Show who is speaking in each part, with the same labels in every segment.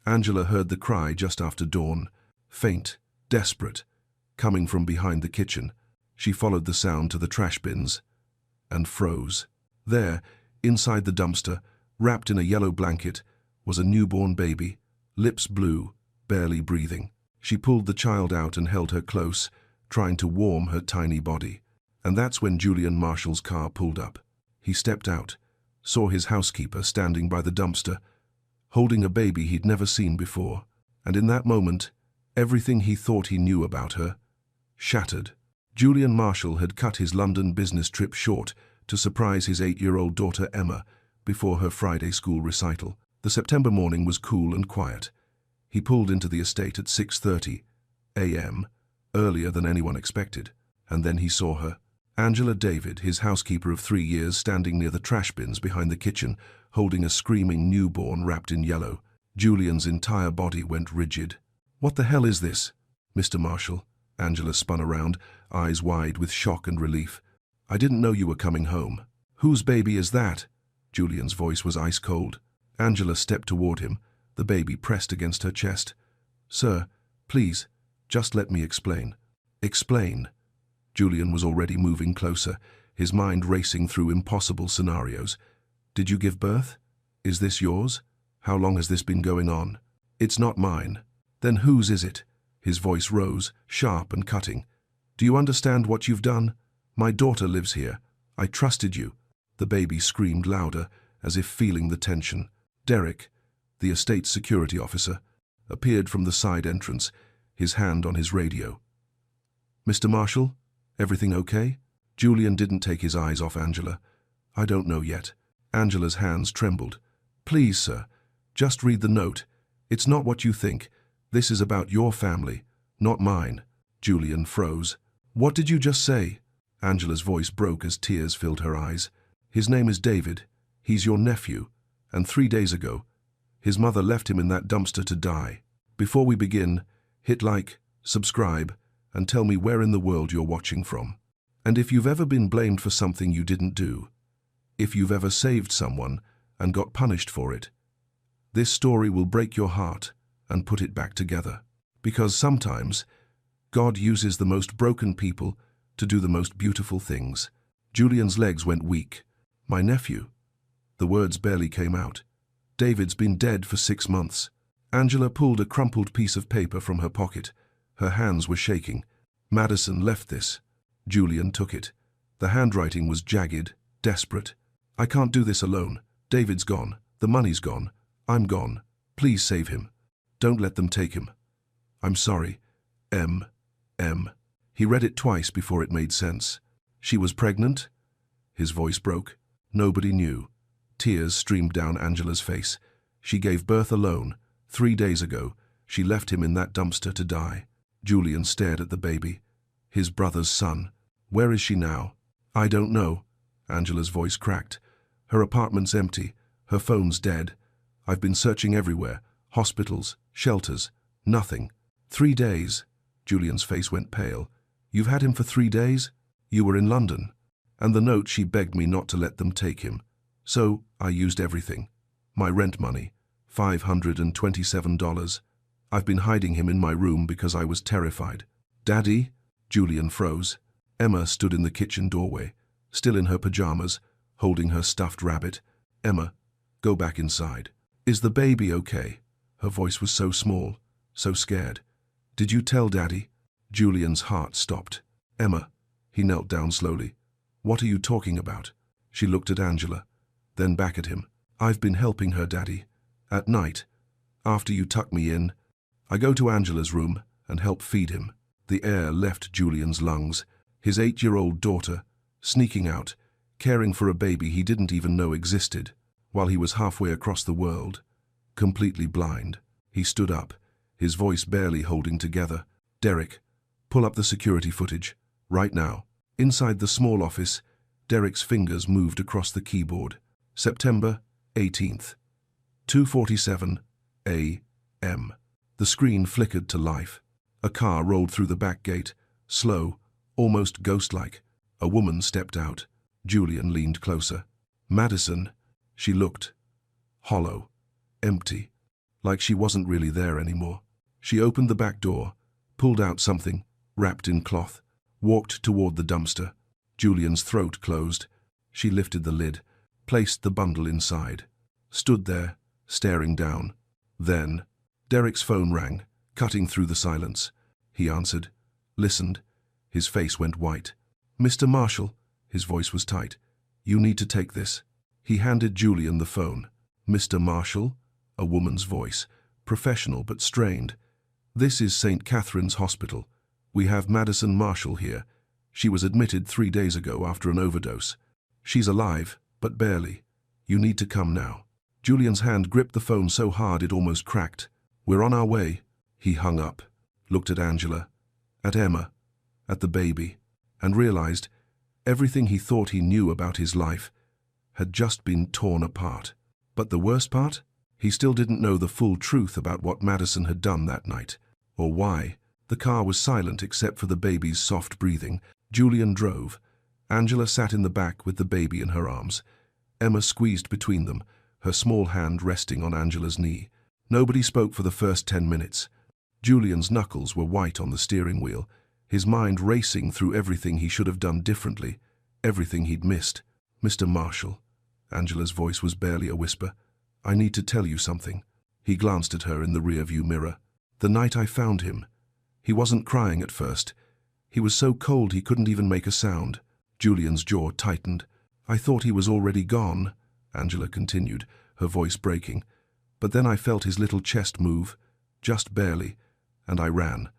Speaker 1: Angela heard the cry just after dawn, faint, desperate, coming from behind the kitchen. She followed the sound to the trash bins and froze. There, inside the dumpster, wrapped in a yellow blanket, was a newborn baby, lips blue, barely breathing. She pulled the child out and held her close, trying to warm her tiny body. And that's when Julian Marshall's car pulled up. He stepped out, saw his housekeeper standing by the dumpster, holding a baby he'd never seen before. And in that moment, everything he thought he knew about her shattered. Julian Marshall had cut his London business trip short to surprise his 8-year-old daughter Emma before her Friday school recital. The September morning was cool and quiet. He pulled into the estate at 6:30 a.m., earlier than anyone expected, and then he saw her. Angela David, his housekeeper of 3 years, standing near the trash bins behind the kitchen, holding a screaming newborn wrapped in yellow. Julian's entire body went rigid. "What the hell is this, Mr. Marshall?" Angela spun around, eyes wide with shock and relief. "I didn't know you were coming home." "Whose baby is that?" Julian's voice was ice cold. Angela stepped toward him, the baby pressed against her chest. "Sir, please, just let me explain." "Explain?" Julian was already moving closer, his mind racing through impossible scenarios. "Did you give birth? Is this yours? How long has this been going on?" "It's not mine." "Then whose is it?" His voice rose, sharp and cutting. "Do you understand what you've done? My daughter lives here. I trusted you." The baby screamed louder, as if feeling the tension. Derek, the estate security officer, appeared from the side entrance, his hand on his radio. "Mr. Marshall, everything okay?" Julian didn't take his eyes off Angela. "I don't know yet." Angela's hands trembled. "Please, sir, just read the note. It's not what you think. This is about your family, not mine." Julian froze. "What did you just say?" Angela's voice broke as tears filled her eyes. "His name is David. He's your nephew. And 3 days ago, his mother left him in that dumpster to die. Before we begin, hit like, subscribe, and tell me where in the world you're watching from. And if you've ever been blamed for something you didn't do, if you've ever saved someone and got punished for it, this story will break your heart and put it back together. Because sometimes, God uses the most broken people to do the most beautiful things." Julian's legs went weak. "My nephew?" The words barely came out. "David's been dead for 6 months." Angela pulled a crumpled piece of paper from her pocket. Her hands were shaking. "Madison left this." Julian took it. The handwriting was jagged, desperate. "I can't do this alone. David's gone. The money's gone. I'm gone. Please save him. Don't let them take him. I'm sorry. M. He read it twice before it made sense. "She was pregnant?" His voice broke. Nobody knew. Tears streamed down Angela's face. "She gave birth alone. 3 days ago, she left him in that dumpster to die." Julian stared at the baby. His brother's son. "Where is she now?" "I don't know." Angela's voice cracked. "Her apartment's empty. Her phone's dead. I've been searching everywhere. Hospitals, shelters. Nothing. 3 days. Julian's face went pale. "You've had him for 3 days? You were in London." And the note, she begged me not to let them take him. So I used everything. My rent money, $527. I've been hiding him in my room because I was terrified. "Daddy?" Julian froze. Emma stood in the kitchen doorway, still in her pajamas, holding her stuffed rabbit. "Emma, go back inside." "Is the baby okay?" Her voice was so small, so scared. "Did you tell Daddy?" Julian's heart stopped. "Emma," he knelt down slowly. "What are you talking about?" She looked at Angela, then back at him. "I've been helping her, Daddy. At night, after you tuck me in, I go to Angela's room and help feed him." The air left Julian's lungs. His 8-year-old daughter, sneaking out, caring for a baby he didn't even know existed, while he was halfway across the world, completely blind. He stood up, his voice barely holding together. "Derek, pull up the security footage, right now." Inside the small office, Derek's fingers moved across the keyboard. September 18th, 2:47 a.m. The screen flickered to life. A car rolled through the back gate, slow, almost ghost-like. A woman stepped out. Julian leaned closer. "Madison." She looked hollow, empty, like she wasn't really there anymore. She opened the back door, pulled out something, wrapped in cloth, walked toward the dumpster. Julian's throat closed. She lifted the lid, placed the bundle inside, stood there, staring down. Then, Derek's phone rang, cutting through the silence. He answered, listened. His face went white. "Mr. Marshall," his voice was tight, "you need to take this." He handed Julian the phone. "Mr. Marshall?" A woman's voice, professional but strained. "This is St. Catherine's Hospital. We have Madison Marshall here. She was admitted 3 days ago after an overdose. She's alive, but barely. You need to come now." Julian's hand gripped the phone so hard it almost cracked. "We're on our way." He hung up, looked at Angela, at Emma, at the baby, and realized everything he thought he knew about his life had just been torn apart. But the worst part? He still didn't know the full truth about what Madison had done that night, or why. The car was silent except for the baby's soft breathing. Julian drove. Angela sat in the back with the baby in her arms. Emma squeezed between them, her small hand resting on Angela's knee. Nobody spoke for the first 10 minutes. Julian's knuckles were white on the steering wheel, his mind racing through everything he should have done differently, everything he'd missed. "Mr. Marshall," Angela's voice was barely a whisper, "I need to tell you something." He glanced at her in the rearview mirror. "The night I found him." He wasn't crying at first. He was so cold he couldn't even make a sound. Julian's jaw tightened. "I thought he was already gone," Angela continued, her voice breaking. "But then I felt his little chest move, just barely, and I ran.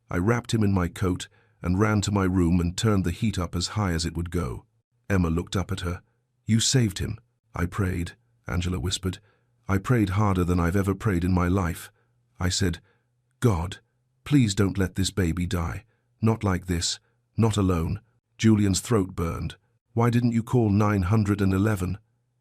Speaker 1: I wrapped him in my coat and ran to my room and turned the heat up as high as it would go." Emma looked up at her. "You saved him." "I prayed," Angela whispered. "I prayed harder than I've ever prayed in my life. I said, 'God, please don't let this baby die. Not like this. Not alone.'" Julian's throat burned. "Why didn't you call 911?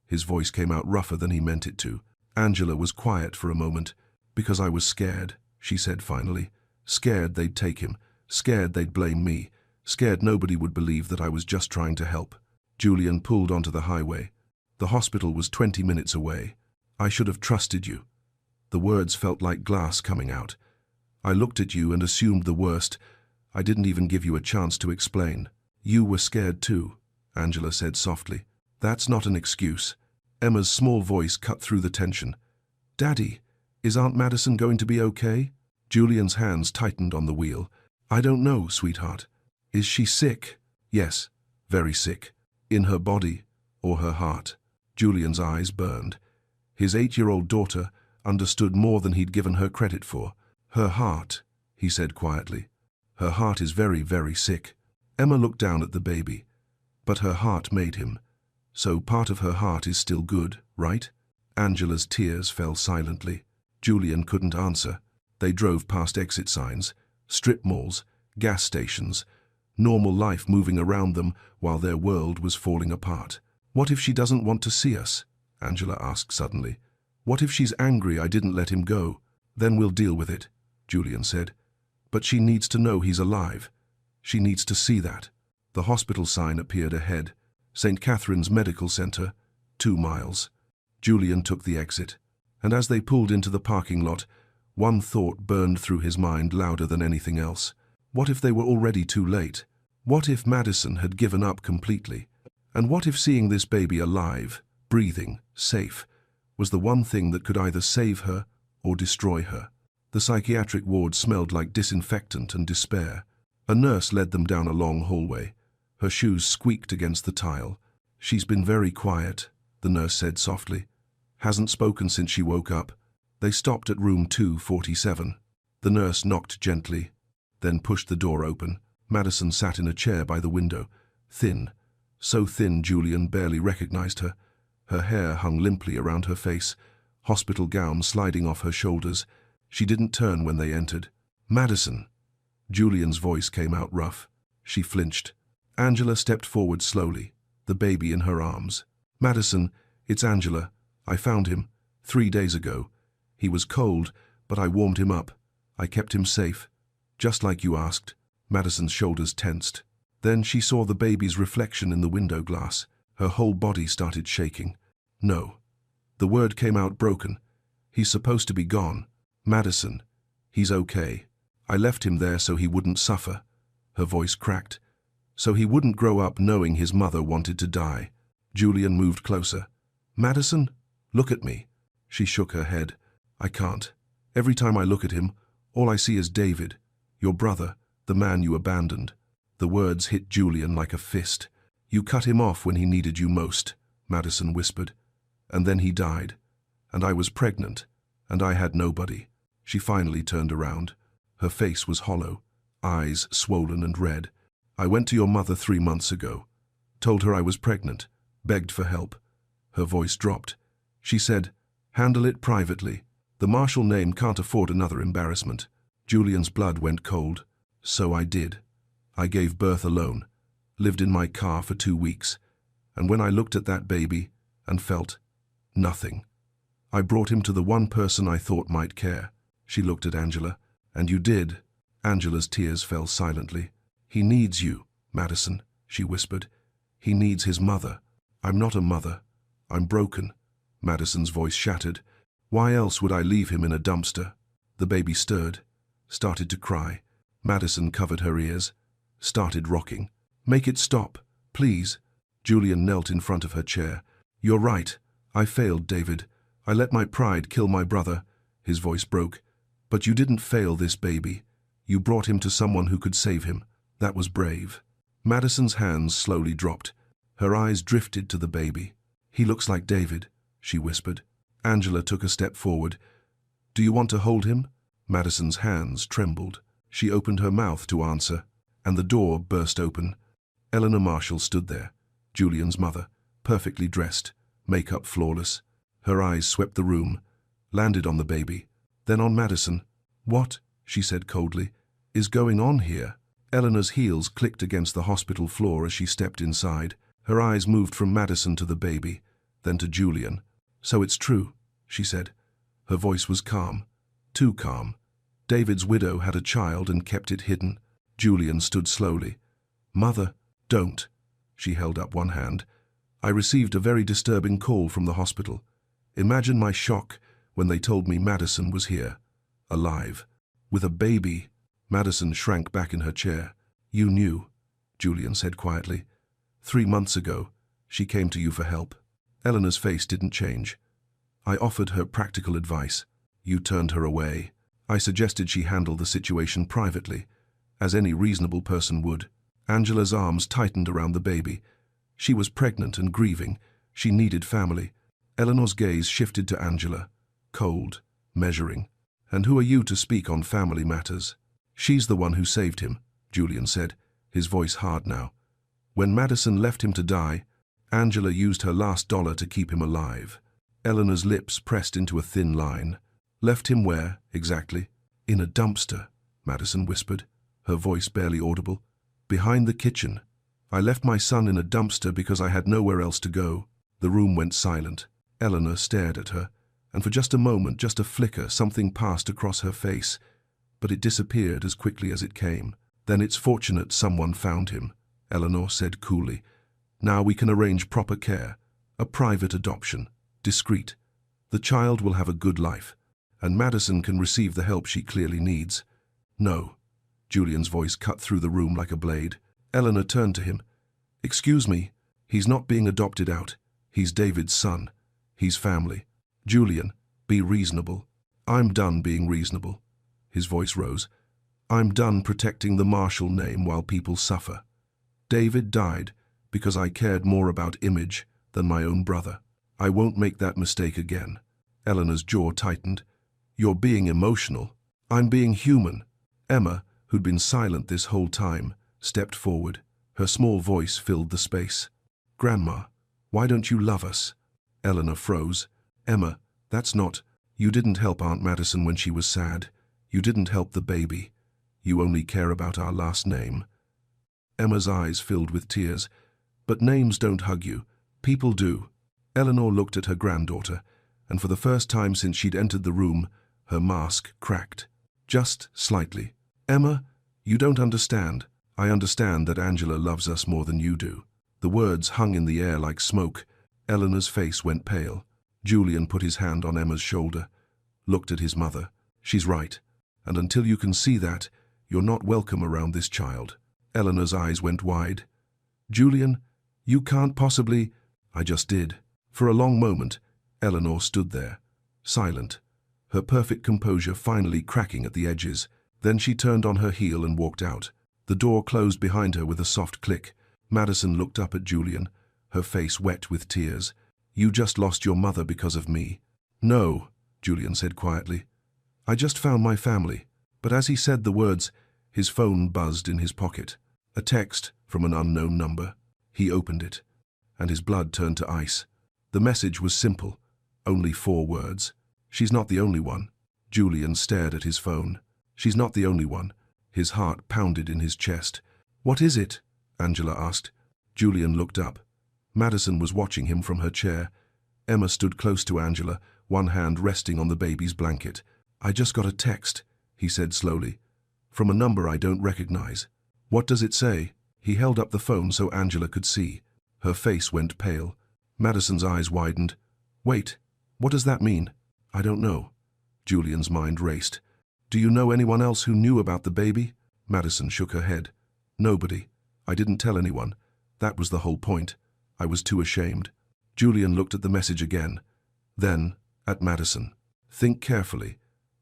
Speaker 1: His voice came out rougher than he meant it to. Angela was quiet for a moment. "Because I was scared," she said finally. "Scared they'd take him. Scared they'd blame me. Scared nobody would believe that I was just trying to help." Julian pulled onto the highway. The hospital was 20 minutes away. "I should have trusted you." The words felt like glass coming out. "I looked at you and assumed the worst. I didn't even give you a chance to explain." "You were scared too," Angela said softly. "That's not an excuse." Emma's small voice cut through the tension. "Daddy, is Aunt Madison going to be okay?" Julian's hands tightened on the wheel. "I don't know, sweetheart. Is she sick?" "Yes, very sick. In her body or her heart." Julian's eyes burned. His 8-year-old daughter understood more than he'd given her credit for. "Her heart," he said quietly. "Her heart is very, very sick." Emma looked down at the baby. "But her heart made him. So part of her heart is still good, right?" Angela's tears fell silently. Julian couldn't answer. They drove past exit signs, strip malls, gas stations, normal life moving around them while their world was falling apart. "What if she doesn't want to see us?" Angela asked suddenly. "What if she's angry I didn't let him go?" "Then we'll deal with it," Julian said. "But she needs to know he's alive. She needs to see that." The hospital sign appeared ahead. St. Catherine's Medical Center, 2 miles. Julian took the exit, and as they pulled into the parking lot, one thought burned through his mind louder than anything else. What if they were already too late? What if Madison had given up completely? And what if seeing this baby alive, breathing, safe, was the one thing that could either save her or destroy her? The psychiatric ward smelled like disinfectant and despair. A nurse led them down a long hallway. Her shoes squeaked against the tile. "She's been very quiet," the nurse said softly. "Hasn't spoken since she woke up." They stopped at room 247. The nurse knocked gently, then pushed the door open. Madison sat in a chair by the window, thin, so thin Julian barely recognized her. Her hair hung limply around her face, hospital gown sliding off her shoulders. She didn't turn when they entered. "Madison." Julian's voice came out rough. She flinched. Angela stepped forward slowly, the baby in her arms. "Madison, it's Angela. I found him 3 days ago. He was cold, but I warmed him up. I kept him safe, just like you asked." Madison's shoulders tensed. Then she saw the baby's reflection in the window glass. Her whole body started shaking. "No." The word came out broken. He's supposed to be gone. Madison. He's okay. I left him there so he wouldn't suffer. Her voice cracked. So he wouldn't grow up knowing his mother wanted to die. Julian moved closer. Madison? Look at me. She shook her head. I can't. Every time I look at him, all I see is David, your brother, the man you abandoned. The words hit Julian like a fist. You cut him off when he needed you most, Madison whispered. And then he died. And I was pregnant. And I had nobody. She finally turned around. Her face was hollow, eyes swollen and red. I went to your mother 3 months ago. Told her I was pregnant. Begged for help. Her voice dropped. She said, handle it privately. The Marshall name can't afford another embarrassment. Julian's blood went cold. So I did. I gave birth alone. Lived in my car for 2 weeks. And when I looked at that baby and felt nothing, I brought him to the one person I thought might care. She looked at Angela. And you did. Angela's tears fell silently. He needs you, Madison, she whispered. He needs his mother. I'm not a mother. I'm broken. Madison's voice shattered. Why else would I leave him in a dumpster? The baby stirred, started to cry. Madison covered her ears, started rocking. Make it stop, please. Julian knelt in front of her chair. You're right. I failed, David. I let my pride kill my brother. His voice broke. But you didn't fail this baby. You brought him to someone who could save him. That was brave. Madison's hands slowly dropped. Her eyes drifted to the baby. He looks like David, she whispered. Angela took a step forward. Do you want to hold him? Madison's hands trembled. She opened her mouth to answer, and the door burst open. Eleanor Marshall stood there, Julian's mother, perfectly dressed, makeup flawless. Her eyes swept the room, landed on the baby, then on Madison. What, she said coldly, is going on here? Eleanor's heels clicked against the hospital floor as she stepped inside. Her eyes moved from Madison to the baby, then to Julian. So it's true, she said. Her voice was calm, too calm. David's widow had a child and kept it hidden. Julian stood slowly. Mother, don't. She held up one hand. I received a very disturbing call from the hospital. Imagine my shock when they told me Madison was here, alive, with a baby. Madison shrank back in her chair. You knew, Julian said quietly. 3 months ago, she came to you for help. Eleanor's face didn't change. I offered her practical advice. You turned her away. I suggested she handle the situation privately, as any reasonable person would. Angela's arms tightened around the baby. She was pregnant and grieving. She needed family. Eleanor's gaze shifted to Angela, cold, measuring. And who are you to speak on family matters? She's the one who saved him, Julian said, his voice hard now. When Madison left him to die, Angela used her last dollar to keep him alive. Eleanor's lips pressed into a thin line. Left him where, exactly? In a dumpster, Madison whispered, her voice barely audible. Behind the kitchen. I left my son in a dumpster because I had nowhere else to go. The room went silent. Eleanor stared at her, and for just a moment, just a flicker, something passed across her face, but it disappeared as quickly as it came. Then it's fortunate someone found him, Eleanor said coolly. Now we can arrange proper care, a private adoption, discreet. The child will have a good life, and Madison can receive the help she clearly needs. No. Julian's voice cut through the room like a blade. Eleanor turned to him. Excuse me, he's not being adopted out. He's David's son. He's family. Julian, be reasonable. I'm done being reasonable. His voice rose. I'm done protecting the Marshall name while people suffer. David died because I cared more about image than my own brother. I won't make that mistake again. Eleanor's jaw tightened. You're being emotional. I'm being human. Emma, who'd been silent this whole time, stepped forward. Her small voice filled the space. Grandma, why don't you love us? Eleanor froze. Emma, that's not. You didn't help Aunt Madison when she was sad. You didn't help the baby. You only care about our last name. Emma's eyes filled with tears. But names don't hug you. People do. Eleanor looked at her granddaughter, and for the first time since she'd entered the room, her mask cracked. Just slightly. Emma, you don't understand. I understand that Angela loves us more than you do. The words hung in the air like smoke. Eleanor's face went pale. Julian put his hand on Emma's shoulder. looked at his mother. She's right. And until you can see that, you're not welcome around this child. Eleanor's eyes went wide. Julian, you can't possibly… I just did. For a long moment, Eleanor stood there, silent, her perfect composure finally cracking at the edges. Then she turned on her heel and walked out. The door closed behind her with a soft click. Madison looked up at Julian, her face wet with tears. You just lost your mother because of me. No, Julian said quietly. I just found my family. But as he said the words, his phone buzzed in his pocket. A text from an unknown number. He opened it, and his blood turned to ice. The message was simple, only 4 words. She's not the only one. Julian stared at his phone. She's not the only one. His heart pounded in his chest. What is it? Angela asked. Julian looked up. Madison was watching him from her chair. Emma stood close to Angela, one hand resting on the baby's blanket. I just got a text, he said slowly, from a number I don't recognize. What does it say? He held up the phone so Angela could see. Her face went pale. Madison's eyes widened. Wait, what does that mean? I don't know. Julian's mind raced. Do you know anyone else who knew about the baby? Madison shook her head. Nobody. I didn't tell anyone. That was the whole point. I was too ashamed. Julian looked at the message again. Then, at Madison. Think carefully.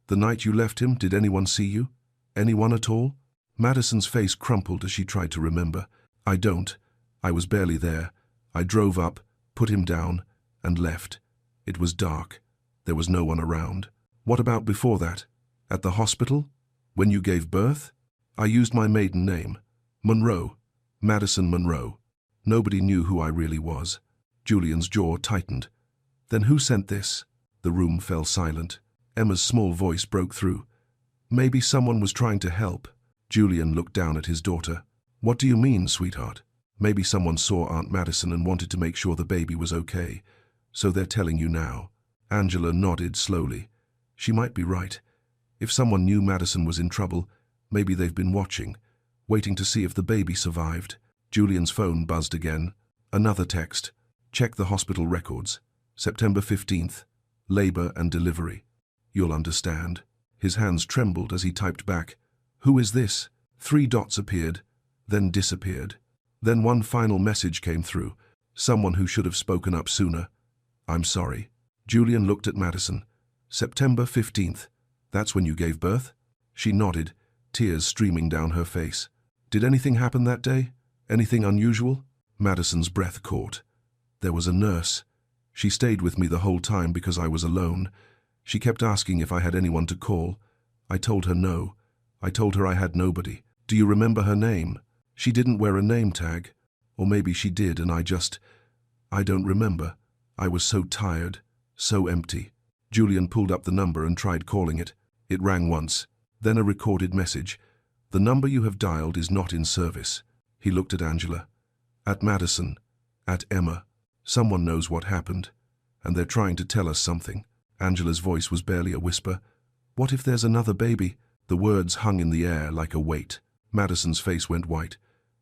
Speaker 1: The night you left him, did anyone see you? Anyone at all? Madison's face crumpled as she tried to remember. I don't. I was barely there. I drove up, put him down, and left. It was dark. There was no one around. What about before that? At the hospital? When you gave birth? I used my maiden name. Monroe. Madison Monroe. Nobody knew who I really was. Julian's jaw tightened. Then who sent this? The room fell silent. Emma's small voice broke through. Maybe someone was trying to help. Julian looked down at his daughter. What do you mean, sweetheart? Maybe someone saw Aunt Madison and wanted to make sure the baby was okay. So they're telling you now. Angela nodded slowly. She might be right. If someone knew Madison was in trouble, maybe they've been watching, waiting to see if the baby survived. Julian's phone buzzed again. Another text. Check the hospital records. September 15th. Labor and delivery. You'll understand. His hands trembled as he typed back. Who is this? 3 dots appeared, then disappeared. Then one final message came through. Someone who should have spoken up sooner. I'm sorry. Julian looked at Madison. September 15th. That's when you gave birth? She nodded, tears streaming down her face. Did anything happen that day? Anything unusual? Madison's breath caught. There was a nurse. She stayed with me the whole time because I was alone. She kept asking if I had anyone to call. I told her no. I told her I had nobody. Do you remember her name? She didn't wear a name tag. Or maybe she did and I don't remember. I was so tired, so empty. Julian pulled up the number and tried calling it. It rang once, then a recorded message. The number you have dialed is not in service. He looked at Angela. At Madison. At Emma. Someone knows what happened. And they're trying to tell us something. Angela's voice was barely a whisper. What if there's another baby? The words hung in the air like a weight. Madison's face went white.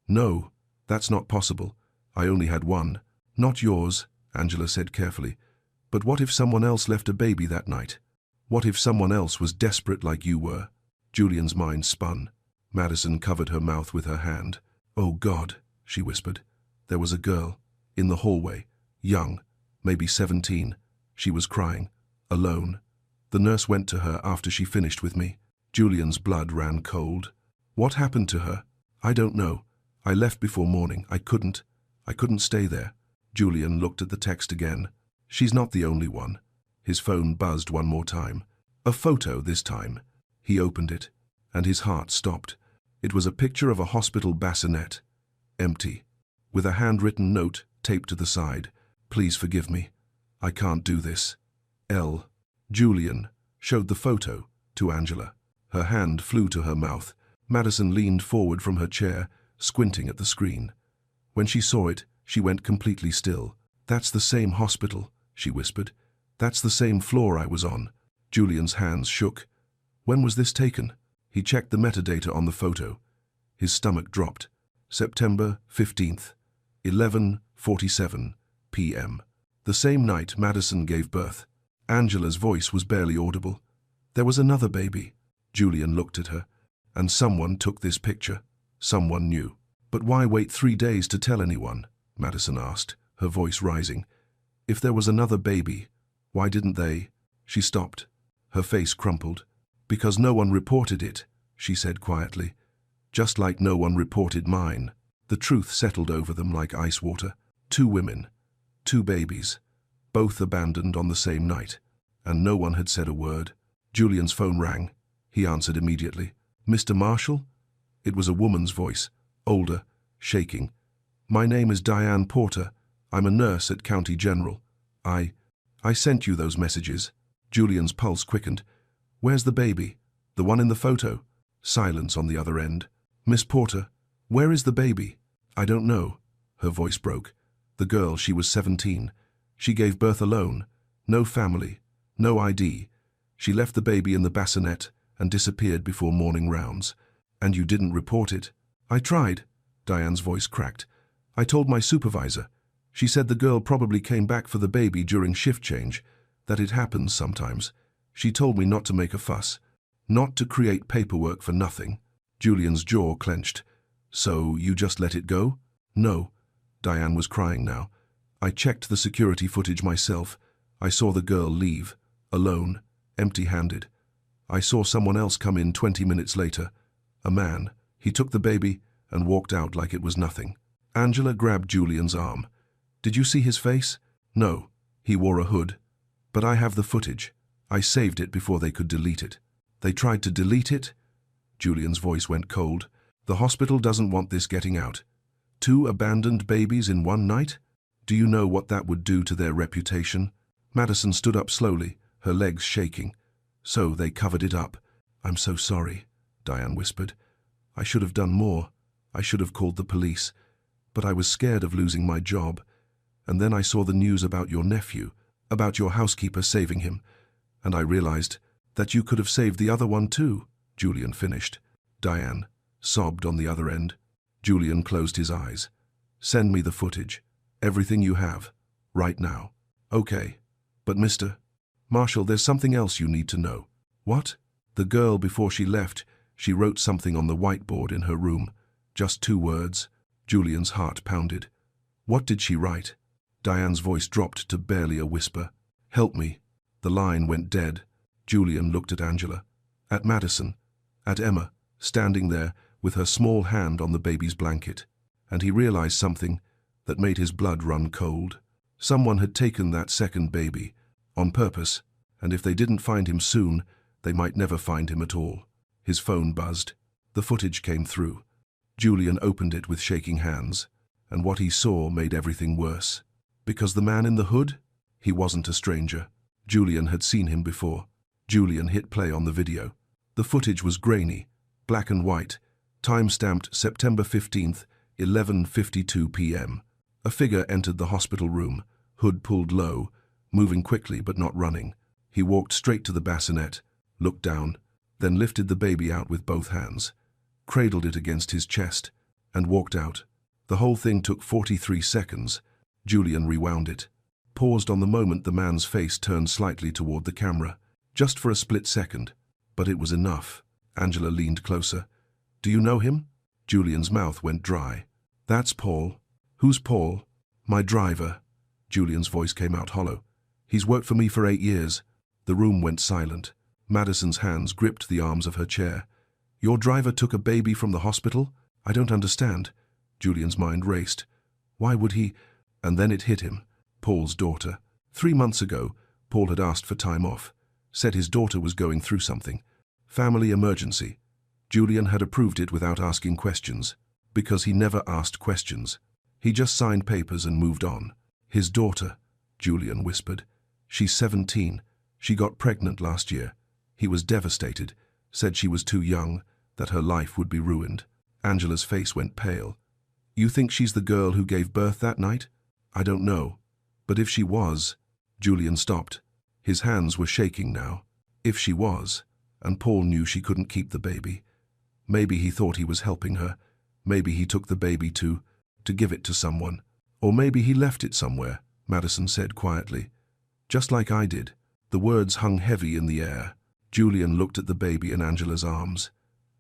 Speaker 1: No, that's not possible. I only had one. Not yours, Angela said carefully. But what if someone else left a baby that night? What if someone else was desperate like you were? Julian's mind spun. Madison covered her mouth with her hand. Oh God, she whispered. There was a girl, in the hallway, young, maybe 17. She was crying, alone. The nurse went to her after she finished with me. Julian's blood ran cold. What happened to her? I don't know. I left before morning. I couldn't stay there. Julian looked at the text again. She's not the only one. His phone buzzed one more time. A photo this time. He opened it, and his heart stopped. It was a picture of a hospital bassinet. Empty. With a handwritten note taped to the side. Please forgive me. I can't do this. L. Julian showed the photo to Angela. Her hand flew to her mouth. Madison leaned forward from her chair, squinting at the screen. When she saw it, she went completely still. That's the same hospital, she whispered. That's the same floor I was on. Julian's hands shook. When was this taken? He checked the metadata on the photo. His stomach dropped. September 15th, 11:47 p.m. The same night Madison gave birth. Angela's voice was barely audible. There was another baby. Julian looked at her. And someone took this picture. Someone knew. But why wait 3 days to tell anyone? Madison asked, her voice rising. If there was another baby, why didn't they? She stopped. Her face crumpled. Because no one reported it, she said quietly. Just like no one reported mine. The truth settled over them like ice water. 2 women. 2 babies. Both abandoned on the same night. And no one had said a word. Julian's phone rang. He answered immediately. Mr. Marshall? It was a woman's voice, older, shaking. My name is Diane Porter. I'm a nurse at County General. I sent you those messages. Julian's pulse quickened. Where's the baby? The one in the photo? Silence on the other end. Miss Porter, where is the baby? I don't know. Her voice broke. The girl, she was 17. She gave birth alone. No family. No ID. She left the baby in the bassinet and disappeared before morning rounds. And you didn't report it? I tried. Diane's voice cracked. I told my supervisor. She said the girl probably came back for the baby during shift change, that it happens sometimes. She told me not to make a fuss, not to create paperwork for nothing. Julian's jaw clenched. So you just let it go? No. Diane was crying now. I checked the security footage myself. I saw the girl leave, alone, empty-handed. I saw someone else come in 20 minutes later. A man. He took the baby and walked out like it was nothing. Angela grabbed Julian's arm. Did you see his face? No. He wore a hood. But I have the footage. I saved it before they could delete it. They tried to delete it? Julian's voice went cold. The hospital doesn't want this getting out. 2 abandoned babies in one night? Do you know what that would do to their reputation? Madison stood up slowly, her legs shaking. So they covered it up. I'm so sorry, Diane whispered. I should have done more. I should have called the police. But I was scared of losing my job. And then I saw the news about your nephew, about your housekeeper saving him. And I realized that you could have saved the other one too, Julian finished. Diane sobbed on the other end. Julian closed his eyes. Send me the footage. Everything you have. Right now. Okay. But Mr. Marshall, there's something else you need to know. What? The girl, before she left, she wrote something on the whiteboard in her room. Just 2 words. Julian's heart pounded. What did she write? Diane's voice dropped to barely a whisper. Help me. The line went dead. Julian looked at Angela, at Madison, at Emma, standing there with her small hand on the baby's blanket, and he realized something that made his blood run cold. Someone had taken that second baby, on purpose, and if they didn't find him soon, they might never find him at all. His phone buzzed. The footage came through. Julian opened it with shaking hands, and what he saw made everything worse. Because the man in the hood? He wasn't a stranger. Julian had seen him before. Julian hit play on the video. The footage was grainy, black and white, time-stamped September 15th, 11:52 p.m. A figure entered the hospital room, hood pulled low, moving quickly but not running. He walked straight to the bassinet, looked down, then lifted the baby out with both hands, cradled it against his chest, and walked out. The whole thing took 43 seconds. Julian rewound it, paused on the moment the man's face turned slightly toward the camera, just for a split second, but it was enough. Angela leaned closer. Do you know him? Julian's mouth went dry. That's Paul. Who's Paul? My driver. Julian's voice came out hollow. He's worked for me for 8 years. The room went silent. Madison's hands gripped the arms of her chair. Your driver took a baby from the hospital? I don't understand. Julian's mind raced. Why would he? And then it hit him. Paul's daughter. 3 months ago, Paul had asked for time off. Said his daughter was going through something. Family emergency. Julian had approved it without asking questions, because he never asked questions. He just signed papers and moved on. His daughter, Julian whispered. She's 17. She got pregnant last year. He was devastated, said she was too young, that her life would be ruined. Angela's face went pale. You think she's the girl who gave birth that night? I don't know. But if she was... Julian stopped. His hands were shaking now. If she was, and Paul knew she couldn't keep the baby. Maybe he thought he was helping her. Maybe he took the baby to give it to someone. Or maybe he left it somewhere, Madison said quietly. Just like I did. The words hung heavy in the air. Julian looked at the baby in Angela's arms.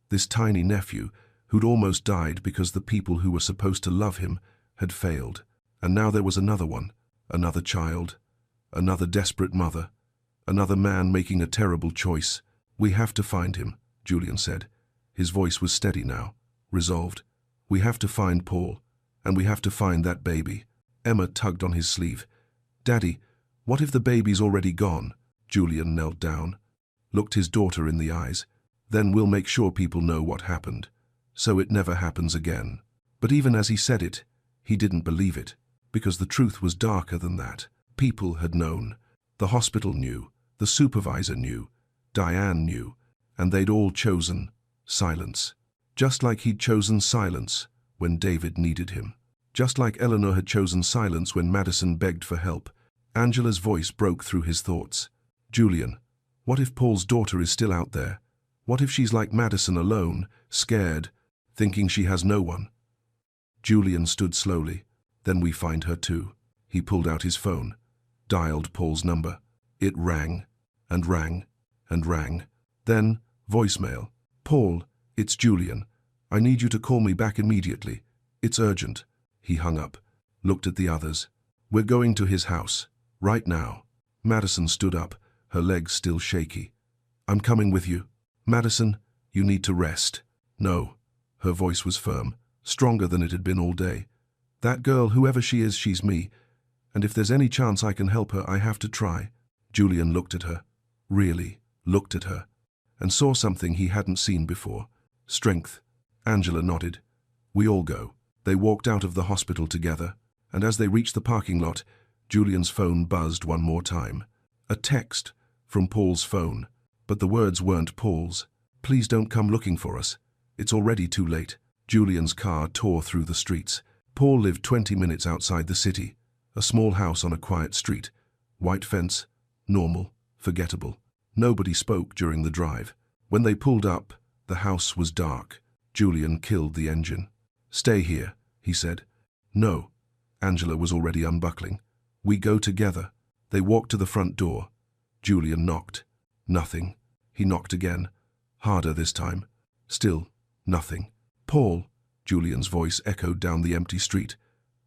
Speaker 1: This tiny nephew, who'd almost died because the people who were supposed to love him had failed. And now there was another one, another child, another desperate mother, another man making a terrible choice. "We have to find him," Julian said. His voice was steady now, resolved. "We have to find Paul, and we have to find that baby." Emma tugged on his sleeve. "Daddy, what if the baby's already gone?" Julian knelt down, looked his daughter in the eyes. "Then we'll make sure people know what happened, so it never happens again." But even as he said it, he didn't believe it, because the truth was darker than that. People had known. The hospital knew, the supervisor knew, Diane knew, and they'd all chosen silence. Just like he'd chosen silence when David needed him. Just like Eleanor had chosen silence when Madison begged for help. Angela's voice broke through his thoughts. "Julian, what if Paul's daughter is still out there? What if she's like Madison, alone, scared, thinking she has no one?" Julian stood slowly. "Then we find her too." He pulled out his phone, dialed Paul's number. It rang, and rang, and rang. Then, voicemail. "Paul, it's Julian. I need you to call me back immediately. It's urgent." He hung up, looked at the others. "We're going to his house, right now." Madison stood up, her legs still shaky. "I'm coming with you." "Madison, you need to rest." "No." Her voice was firm, stronger than it had been all day. "That girl, whoever she is, she's me. And if there's any chance I can help her, I have to try." Julian looked at her, really looked at her, and saw something he hadn't seen before. Strength. Angela nodded. "We all go." They walked out of the hospital together, and as they reached the parking lot, Julian's phone buzzed one more time. A text from Paul's phone, but the words weren't Paul's. "Please don't come looking for us. It's already too late." Julian's car tore through the streets. Paul lived 20 minutes outside the city, a small house on a quiet street. White fence, normal, forgettable. Nobody spoke during the drive. When they pulled up, the house was dark. Julian killed the engine. "Stay here," he said. "No." Angela was already unbuckling. "We go together." They walked to the front door. Julian knocked. Nothing. He knocked again, harder this time. Still, nothing. "Paul," Julian's voice echoed down the empty street.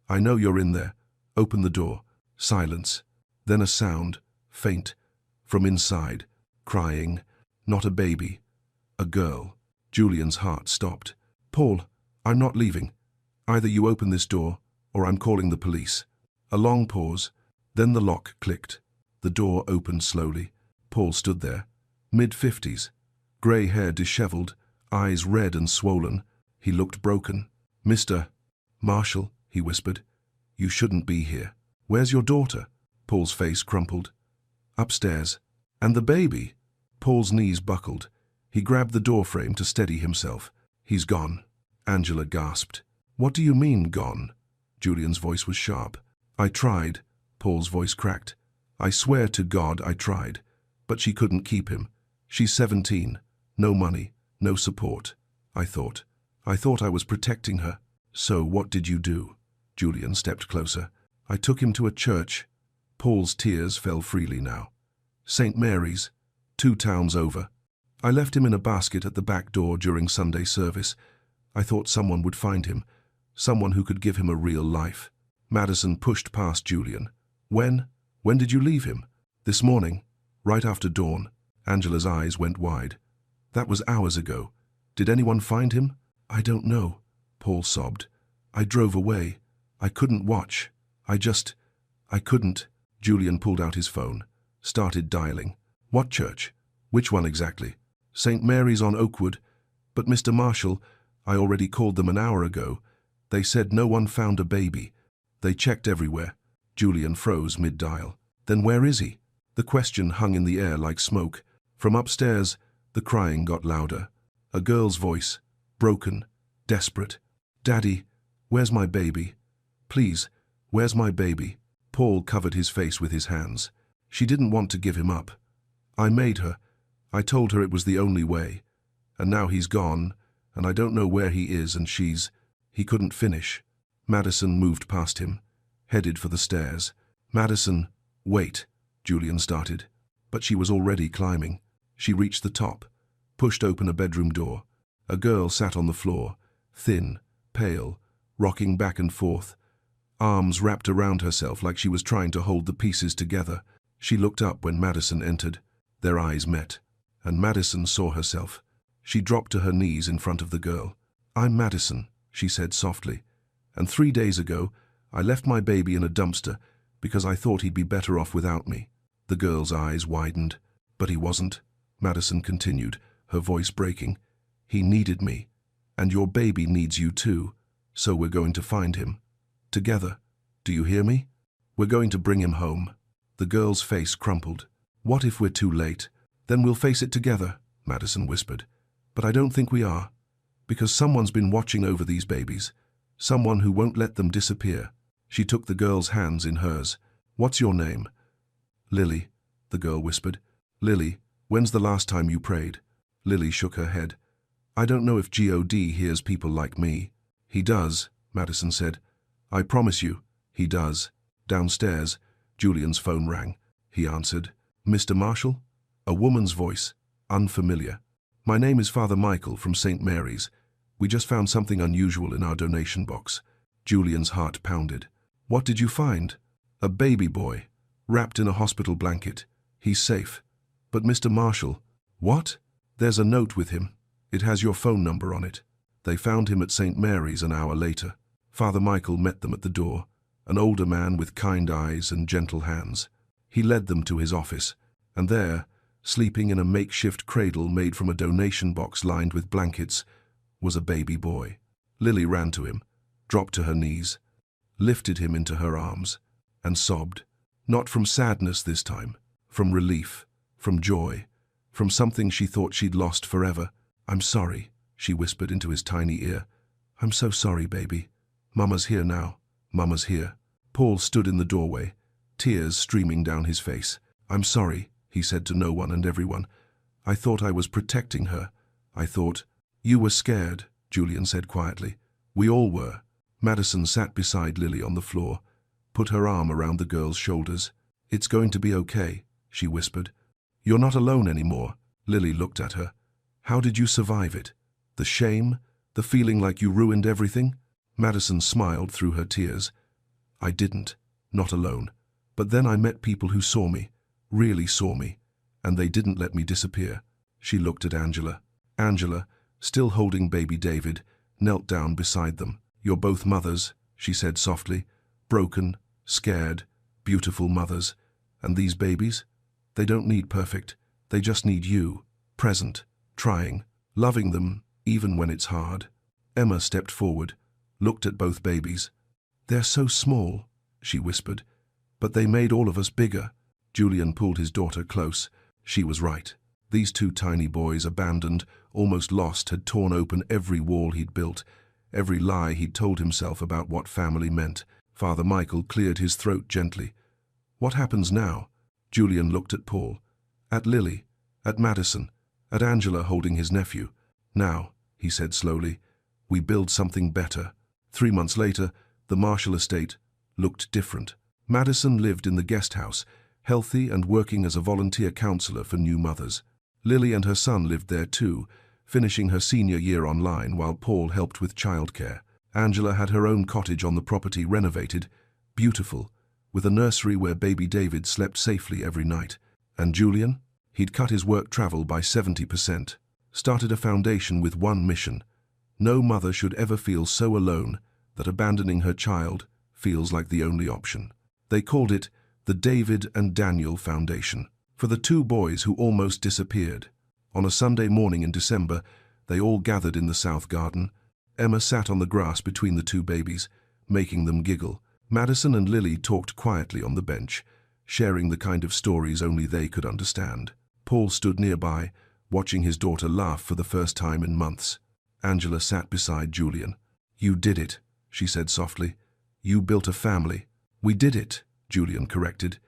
Speaker 1: "I know you're in there. Open the door." Silence. Then a sound, faint, from inside, crying. Not a baby. A girl. Julian's heart stopped. "Paul, I'm not leaving. Either you open this door, or I'm calling the police." A long pause. Then the lock clicked. The door opened slowly. Paul stood there, mid-50s, grey hair disheveled, eyes red and swollen. He looked broken. "Mr. Marshall," he whispered, "you shouldn't be here." "Where's your daughter?" Paul's face crumpled. "Upstairs." "And the baby?" Paul's knees buckled. He grabbed the doorframe to steady himself. "He's gone." Angela gasped. "What do you mean, gone?" Julian's voice was sharp. "I tried." Paul's voice cracked. "I swear to God I tried. But she couldn't keep him. She's 17. No money, no support. I thought I was protecting her." "So what did you do?" Julian stepped closer. "I took him to a church." Paul's tears fell freely now. "St. Mary's, 2 towns over. I left him in a basket at the back door during Sunday service. I thought someone would find him, someone who could give him a real life." Madison pushed past Julian. When did you leave him?" "This morning, right after dawn." Angela's eyes went wide. "That was hours ago. Did anyone find him?" "I don't know," Paul sobbed. "I drove away. I couldn't watch. I couldn't." Julian pulled out his phone, started dialing. "What church? Which one exactly?" "St. Mary's on Oakwood. But Mr. Marshall, I already called them an hour ago. They said no one found a baby. They checked everywhere." Julian froze mid-dial. "Then where is he?" The question hung in the air like smoke. From upstairs, the crying got louder. A girl's voice, broken, desperate. "Daddy, where's my baby? Please, where's my baby?" Paul covered his face with his hands. "She didn't want to give him up. I made her. I told her it was the only way. And now he's gone, and I don't know where he is, and she's—" He couldn't finish. Madison moved past him, headed for the stairs. "Madison, wait," Julian started, but she was already climbing. She reached the top, pushed open a bedroom door. A girl sat on the floor, thin, pale, rocking back and forth, arms wrapped around herself like she was trying to hold the pieces together. She looked up when Madison entered. Their eyes met, and Madison saw herself. She dropped to her knees in front of the girl. "I'm Madison," she said softly, "and 3 days ago I left my baby in a dumpster because I thought he'd be better off without me." The girl's eyes widened. "But he wasn't," Madison continued, her voice breaking. "He needed me, and your baby needs you too, so we're going to find him. Together. Do you hear me? We're going to bring him home." The girl's face crumpled. "What if we're too late? Then we'll face it together," Madison whispered. "But I don't think we are, because someone's been watching over these babies, someone who won't let them disappear." She took the girl's hands in hers. "What's your name?" "Lily," the girl whispered. "Lily, when's the last time you prayed?" Lily shook her head. "I don't know if God hears people like me." "He does," Madison said. "I promise you, he does." Downstairs, Julian's phone rang. He answered. "Mr. Marshall?" A woman's voice, unfamiliar. "My name is Father Michael from St. Mary's. We just found something unusual in our donation box." Julian's heart pounded. "What did you find?" "A baby boy, wrapped in a hospital blanket. He's safe." "But Mr. Marshall..." "What?" "There's a note with him. It has your phone number on it." They found him at St. Mary's an hour later. Father Michael met them at the door, an older man with kind eyes and gentle hands. He led them to his office, and there, sleeping in a makeshift cradle made from a donation box lined with blankets, was a baby boy. Lily ran to him, dropped to her knees, lifted him into her arms, and sobbed. Not from sadness this time, from relief, from joy, from something she thought she'd lost forever. "I'm sorry," she whispered into his tiny ear. "I'm so sorry, baby. Mama's here now. Mama's here." Paul stood in the doorway, tears streaming down his face. "I'm sorry," he said to no one and everyone. "I thought I was protecting her. I thought..." "You were scared," Julian said quietly. "We all were." Madison sat beside Lily on the floor, put her arm around the girl's shoulders. "It's going to be okay," she whispered. "You're not alone anymore." Lily looked at her. "How did you survive it? The shame? The feeling like you ruined everything?" Madison smiled through her tears. "I didn't. Not alone. But then I met people who saw me, really saw me, and they didn't let me disappear." She looked at Angela. Angela, still holding baby David, knelt down beside them. "You're both mothers," she said softly. "Broken, scared, beautiful mothers. And these babies? They don't need perfect. They just need you, present, trying, loving them, even when it's hard." Emma stepped forward, looked at both babies. "They're so small," she whispered, "but they made all of us bigger." Julian pulled his daughter close. She was right. These two tiny boys, abandoned, almost lost, had torn open every wall he'd built, every lie he'd told himself about what family meant. Father Michael cleared his throat gently. "What happens now?" Julian looked at Paul, at Lily, at Madison, at Angela holding his nephew. "Now," he said slowly, "we build something better." 3 months later, the Marshall estate looked different. Madison lived in the guest house, healthy and working as a volunteer counselor for new mothers. Lily and her son lived there too, finishing her senior year online while Paul helped with childcare. Angela had her own cottage on the property, renovated, beautiful, with a nursery where baby David slept safely every night. And Julian? He'd cut his work travel by 70%, started a foundation with one mission. No mother should ever feel so alone that abandoning her child feels like the only option. They called it the David and Daniel Foundation, for the two boys who almost disappeared. On a Sunday morning in December, they all gathered in the south garden. Emma sat on the grass between the two babies, making them giggle. Madison and Lily talked quietly on the bench, sharing the kind of stories only they could understand. Paul stood nearby, watching his daughter laugh for the first time in months. Angela sat beside Julian. "You did it," she said softly. "You built a family." "We did it," Julian corrected.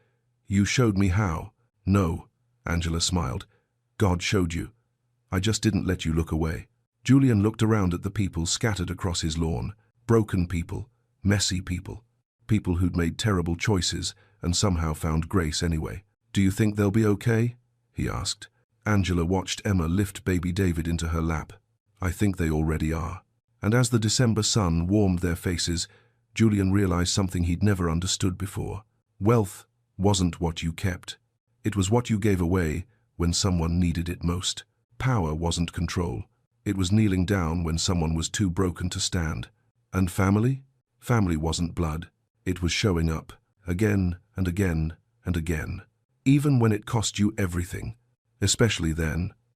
Speaker 1: "You showed me how." "No," Angela smiled. "God showed you. I just didn't let you look away." Julian looked around at the people scattered across his lawn. Broken people, messy people, people who'd made terrible choices and somehow found grace anyway. "Do you think they'll be okay?" he asked. Angela watched Emma lift baby David into her lap. I think they already are. And as the December sun warmed their faces, Julian realized something he'd never understood before. Wealth wasn't what you kept. It was what you gave away when someone needed it most. Power wasn't control. It was kneeling down when someone was too broken to stand. And family? Family wasn't blood. It was showing up, again and again and again. Even when it cost you everything. Especially then,